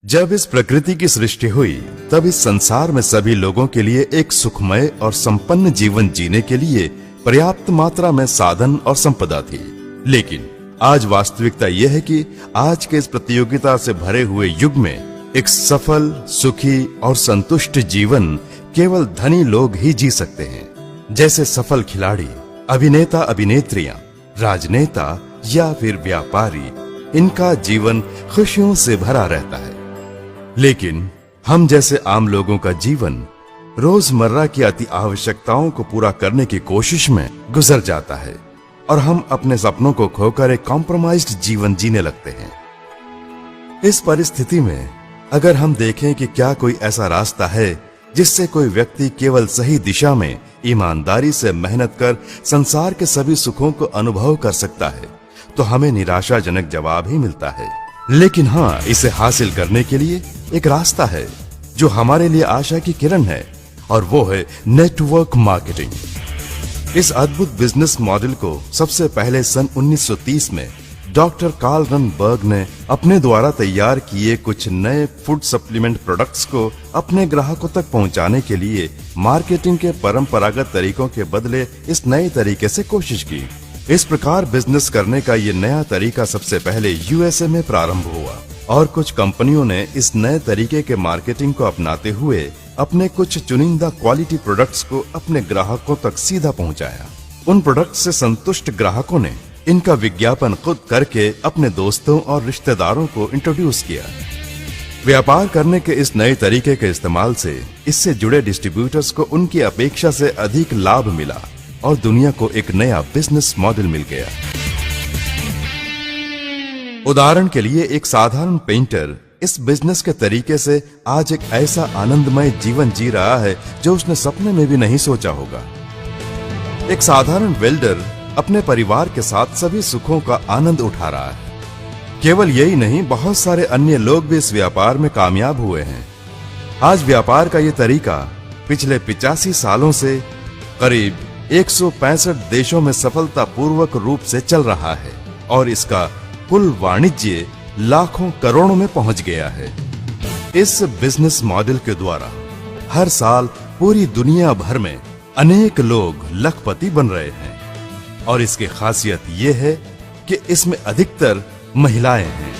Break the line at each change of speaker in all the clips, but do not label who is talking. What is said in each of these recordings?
जब इस प्रकृति की सृष्टि हुई तब इस संसार में सभी लोगों के लिए एक सुखमय और संपन्न जीवन जीने के लिए पर्याप्त मात्रा में साधन और संपदा थी। लेकिन आज वास्तविकता यह है कि आज के इस प्रतियोगिता से भरे हुए युग में एक सफल, सुखी और संतुष्ट जीवन केवल धनी लोग ही जी सकते हैं। जैसे सफल खिलाड़ी, अभिनेता, अभिनेत्रियां, राजनेता या फिर व्यापारी, इनका जीवन खुशियों से भरा रहता है। लेकिन हम जैसे आम लोगों का जीवन रोजमर्रा की अति आवश्यकताओं को पूरा करने की कोशिश में गुजर जाता है और हम अपने सपनों को खोकर एक कॉम्प्रोमाइज्ड जीवन जीने लगते हैं। इस परिस्थिति में अगर हम देखें कि क्या कोई ऐसा रास्ता है जिससे कोई व्यक्ति केवल सही दिशा में ईमानदारी से मेहनत कर संसार के सभी सुखों को अनुभव कर सकता है, तो हमें निराशाजनक जवाब ही मिलता है। लेकिन हाँ, इसे हासिल करने के लिए एक रास्ता है जो हमारे लिए आशा की किरण है, और वो है नेटवर्क मार्केटिंग। इस अद्भुत बिजनेस मॉडल को सबसे पहले सन 1930 में डॉक्टर कार्ल रनबर्ग ने अपने द्वारा तैयार किए कुछ नए फूड सप्लीमेंट प्रोडक्ट्स को अपने ग्राहकों तक पहुंचाने के लिए मार्केटिंग के परंपरागत तरीकों के बदले इस नए तरीके से कोशिश की। इस प्रकार बिजनेस करने का ये नया तरीका सबसे पहले यूएसए में प्रारंभ हुआ और कुछ कंपनियों ने इस नए तरीके के मार्केटिंग को अपनाते हुए अपने कुछ चुनिंदा क्वालिटी प्रोडक्ट्स को अपने ग्राहकों तक सीधा पहुंचाया। उन प्रोडक्ट्स से संतुष्ट ग्राहकों ने इनका विज्ञापन खुद करके अपने दोस्तों और रिश्तेदारों को इंट्रोड्यूस किया। व्यापार करने के इस नए तरीके के इस्तेमाल से इससे जुड़े डिस्ट्रीब्यूटर्स को उनकी अपेक्षा से अधिक लाभ मिला और दुनिया को एक नया बिजनेस मॉडल मिल गया। उदाहरण के लिए एक साधारण पेंटर इस बिजनेस के तरीके से आज एक ऐसा आनंदमय जीवन जी रहा है जो उसने सपने में भी नहीं सोचा होगा। एक साधारण वेल्डर अपने परिवार के साथ सभी सुखों का आनंद उठा रहा है। केवल यही नहीं, बहुत सारे अन्य लोग भी इस व्यापार में कामयाब हुए हैं। आज व्यापार का ये तरीका पिछले 85 सालों से करीब 165 देशों में सफलतापूर्वक रूप से चल रहा है और इसका कुल वाणिज्य लाखों करोड़ों में पहुंच गया है। इस बिजनेस मॉडल के द्वारा हर साल पूरी दुनिया भर में अनेक लोग लखपति बन रहे हैं और इसकी खासियत यह है कि इसमें अधिकतर महिलाएं हैं।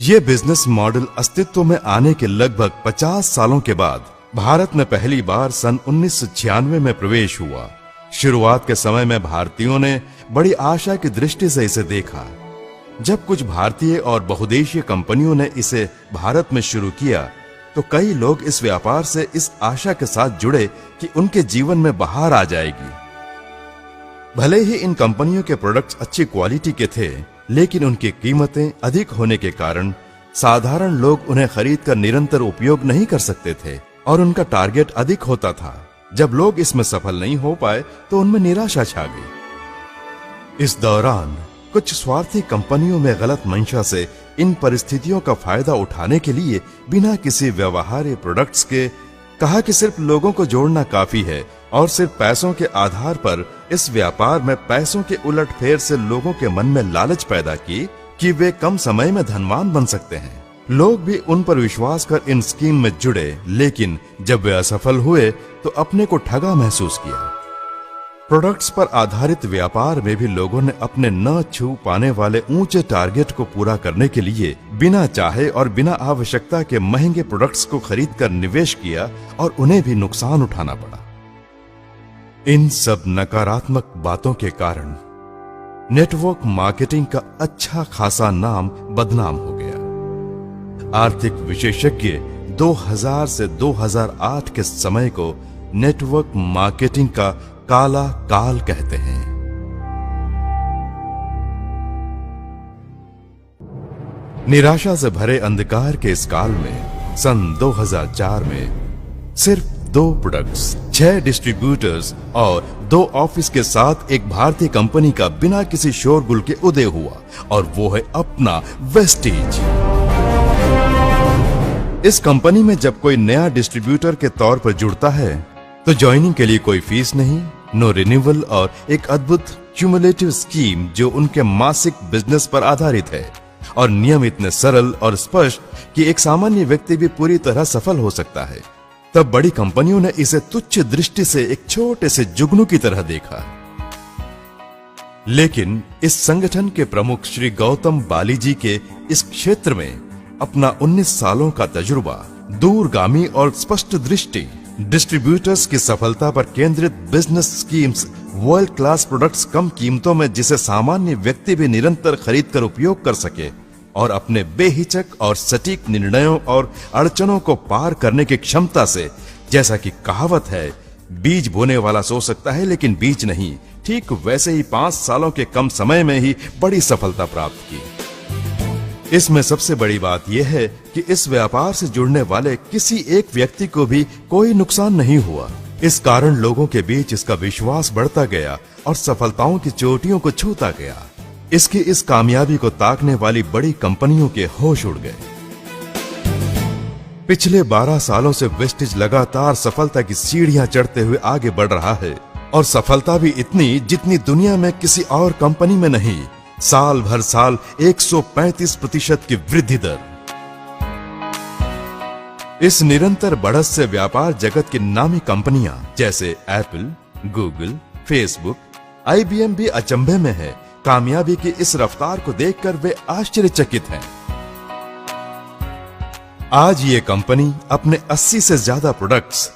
यह बिजनेस मॉडल अस्तित्व में आने के लगभग 50 सालों के बाद भारत में पहली बार सन 1996 में प्रवेश हुआ। शुरुआत के समय में भारतीयों ने बड़ी आशा की दृष्टि से इसे देखा। जब कुछ भारतीय और बहुदेशीय कंपनियों ने इसे भारत में शुरू किया तो कई लोग इस व्यापार से इस आशा के साथ जुड़े कि उनके जीवन में बहार आ जाएगी। भले ही इन कंपनियों के प्रोडक्ट्स अच्छी क्वालिटी के थे, लेकिन उनकी कीमतें अधिक होने के कारण साधारण लोग उन्हें खरीदकर निरंतर उपयोग नहीं कर सकते थे और उनका टारगेट अधिक होता था। जब लोग इसमें सफल नहीं हो पाए तो उनमें निराशा छा गई। इस दौरान कुछ स्वार्थी कंपनियों में गलत मंशा से इन परिस्थितियों का फायदा उठाने के लिए बिना किसी व्यवहार्य प्रोडक्ट्स के कहा कि सिर्फ लोगों को जोड़ना काफी है और सिर्फ पैसों के आधार पर इस व्यापार में पैसों के उलटफेर से लोगों के मन में लालच पैदा की कि वे कम समय में धनवान बन सकते हैं। लोग भी उन पर विश्वास कर इन स्कीम में जुड़े, लेकिन जब वे असफल हुए तो अपने को ठगा महसूस किया। प्रोडक्ट्स पर आधारित व्यापार में भी लोगों ने अपने न छू पाने वाले ऊंचे टारगेट को पूरा करने के लिए बिना चाहे और बिना आवश्यकता के महंगे प्रोडक्ट्स को खरीदकर निवेश किया और उन्हें भी नुकसान उठाना पड़ा। इन सब नकारात्मक बातों के कारण नेटवर्क मार्केटिंग का अच्छा खासा नाम बदनाम हो गया। आर्थिक विशेषज्ञ 2000 से 2008 के समय को नेटवर्क मार्केटिंग का काला काल कहते हैं। निराशा से भरे अंधकार के इस काल में सन 2004 में सिर्फ 2 प्रोडक्ट्स, 6 डिस्ट्रीब्यूटर्स और 2 ऑफिस के साथ एक भारतीय कंपनी का बिना किसी शोरगुल के उदय हुआ और वो है अपना वेस्टीज। इस कंपनी में जब कोई नया डिस्ट्रीब्यूटर के तौर पर जुड़ता है तो ज्वाइनिंग के लिए कोई फीस नहीं, नो रिन्यूअल और एक अद्भुत क्यूमुलेटिव स्कीम जो उनके मासिक बिजनेस पर आधारित है और नियम इतने सरल और स्पष्ट कि एक सामान्य व्यक्ति भी पूरी तरह सफल हो सकता है, तब बड़ी कंपनियों ने इसे तुच्छ दृष्टि से एक छोटे से जुगनू की तरह देखा। लेकिन इस संगठन के प्रमुख श्री गौतम बालीजी के इस क्षेत्र में अपना 19 सालों का तजुर्बा, दूरगामी और स्पष्ट दृष्टि, डिस्ट्रीब्यूटर्स की सफलता पर केंद्रित business schemes, world class products कम कीमतों में जिसे सामान्य व्यक्ति भी निरंतर खरीद कर उपयोग कर सके और अपने बेहिचक और सटीक निर्णयों और अड़चनों को पार करने की क्षमता से, जैसा कि कहावत है, बीज बोने वाला सो सकता है लेकिन बीज नहीं, ठीक वैसे ही 5 सालों के कम समय में ही बड़ी सफलता प्राप्त की। इसमें सबसे बड़ी बात यह है कि इस व्यापार से जुड़ने वाले किसी एक व्यक्ति को भी कोई नुकसान नहीं हुआ। इस कारण लोगों के बीच इसका विश्वास बढ़ता गया और सफलताओं की चोटियों को छूता गया। इसकी इस कामयाबी को ताकने वाली बड़ी कंपनियों के होश उड़ गए। पिछले 12 सालों से वेस्टिज लगातार सफलता की सीढ़ियां चढ़ते हुए आगे बढ़ रहा है और सफलता भी इतनी जितनी दुनिया में किसी और कंपनी में नहीं। साल भर साल 135% की वृद्धि दर। इस निरंतर बढ़त से व्यापार जगत की नामी कंपनियां जैसे एप्पल, गूगल, फेसबुक, IBM भी अचंभे में है। कामयाबी की इस रफ्तार को देखकर वे आश्चर्यचकित हैं। आज ये कंपनी अपने 80 से ज्यादा प्रोडक्ट्स,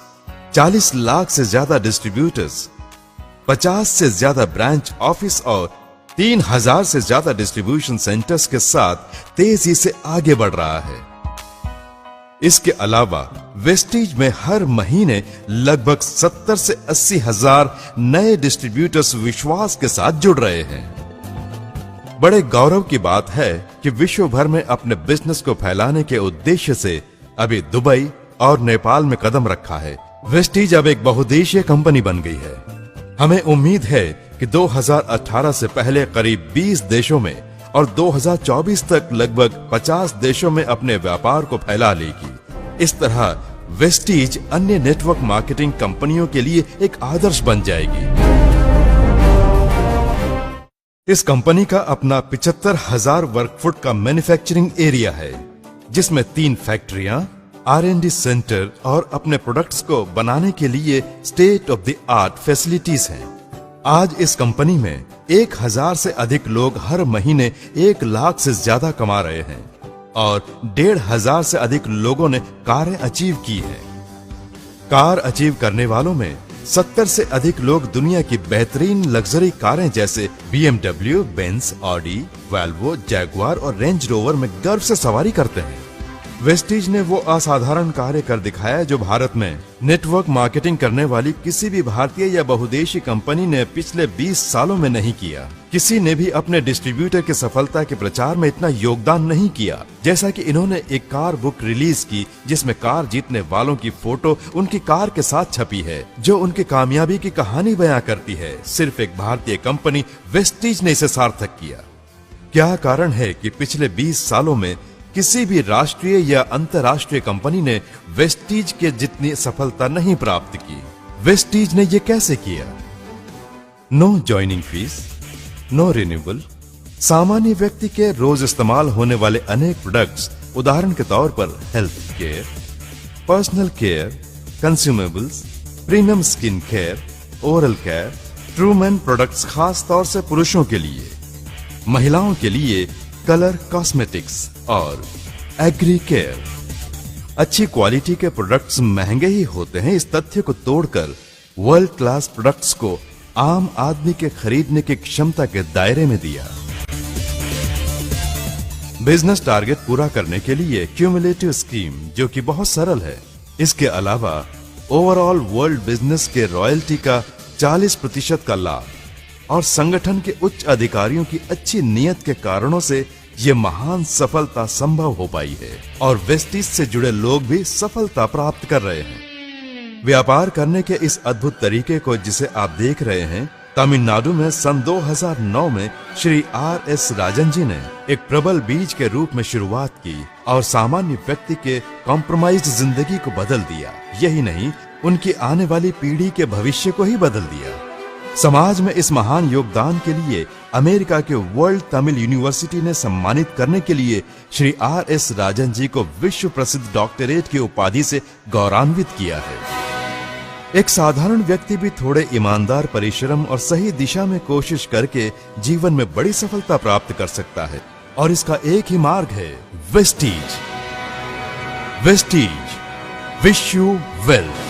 40 लाख से ज्यादा डिस्ट्रीब्यूटर्स, 50 से ज्यादा ब्रांच ऑफिस और 3000 से ज्यादा डिस्ट्रीब्यूशन सेंटर्स के साथ तेजी से आगे बढ़ रहा है। इसके अलावा वेस्टिज में हर महीने लगभग 70 से 80 हजार नए डिस्ट्रीब्यूटर्स विश्वास के साथ जुड़ रहे हैं। बड़े गौरव की बात है कि विश्व भर में अपने बिजनेस को फैलाने के उद्देश्य से अभी दुबई और नेपाल में कदम रखा है। वेस्टिज अब एक बहुदेशीय कंपनी बन गई है। हमें उम्मीद है कि 2018 से पहले करीब 20 देशों में और 2024 तक लगभग 50 देशों में अपने व्यापार को फैला लेगी। इस तरह वेस्टिज अन्य नेटवर्क मार्केटिंग कंपनियों के लिए एक आदर्श बन जाएगी। इस कंपनी का अपना 75,000 वर्ग फुट का मैन्युफैक्चरिंग एरिया है, जिसमें 3 फैक्ट्रियां, R&D सेंटर और अपने प्रोडक्ट्स को बनाने के लिए state of the art facilities हैं। आज इस कंपनी में 1000 से अधिक लोग हर महीने 1 लाख से ज्यादा कमा रहे हैं और 1500 से अधिक लोगों ने कारें अचीव की है। कार अचीव करने वालों में 70 से अधिक लोग दुनिया की बेहतरीन लग्जरी कारें जैसे BMW, Benz, Audi, Volvo, Jaguar और रेंज रोवर में गर्व से सवारी करते हैं। वेस्टिज ने वो असाधारण कार्य कर दिखाया जो भारत में नेटवर्क मार्केटिंग करने वाली किसी भी भारतीय या बहुदेशी कंपनी ने पिछले 20 सालों में नहीं किया। किसी ने भी अपने डिस्ट्रीब्यूटर की सफलता के प्रचार में इतना योगदान नहीं किया जैसा कि इन्होंने एक कार बुक रिलीज की, जिसमें कार जीतने वालों की फोटो उनकी कार के साथ छपी है, जो उनकी कामयाबी की कहानी बयां करती है। सिर्फ एक भारतीय कंपनी वेस्टिज ने इसे सार्थक किया। क्या कारण है कि पिछले 20 सालों में किसी भी राष्ट्रीय या अंतर्राष्ट्रीय कंपनी ने वेस्टिज के जितनी सफलता नहीं प्राप्त की? वेस्टिज ने ये कैसे किया? No joining fees, no renewal, सामान्य व्यक्ति के रोज इस्तेमाल होने वाले अनेक प्रोडक्ट्स, उदाहरण के तौर पर health care, personal care, consumables, premium skin care, oral care, ट्रूमैन प्रोडक्ट्स खास तौर से पुरुषों के लिए, महिलाओं के लिए कलर कॉस्मेटिक्स और एग्री केयर। अच्छी क्वालिटी के प्रोडक्ट्स महंगे ही होते हैं, इस तथ्य को तोड़कर वर्ल्ड क्लास प्रोडक्ट्स को आम आदमी के खरीदने की क्षमता के दायरे में दिया। बिजनेस टारगेट पूरा करने के लिए क्यूमुलेटिव स्कीम, जो कि बहुत सरल है। इसके अलावा ओवरऑल वर्ल्ड बिजनेस के रॉयल्टी का 40% का लाभ और संगठन के उच्च अधिकारियों की अच्छी नियत के कारणों से ये महान सफलता संभव हो पाई है और वेस्टिज से जुड़े लोग भी सफलता प्राप्त कर रहे हैं। व्यापार करने के इस अद्भुत तरीके को जिसे आप देख रहे हैं, तमिलनाडु में सन 2009 में श्री R.S. राजन जी ने एक प्रबल बीज के रूप में शुरुआत की और सामान्य व्यक्ति के कॉम्प्रोमाइज्ड जिंदगी को बदल दिया। यही नहीं, उनकी आने वाली पीढ़ी के भविष्य को ही बदल दिया। समाज में इस महान योगदान के लिए अमेरिका के वर्ल्ड तमिल यूनिवर्सिटी ने सम्मानित करने के लिए श्री R.S. राजन जी को विश्व प्रसिद्ध डॉक्टरेट की उपाधि से गौरवान्वित किया है। एक साधारण व्यक्ति भी थोड़े ईमानदार परिश्रम और सही दिशा में कोशिश करके जीवन में बड़ी सफलता प्राप्त कर सकता है, और इसका एक ही मार्ग है, Vestige. Vestige, wish you well.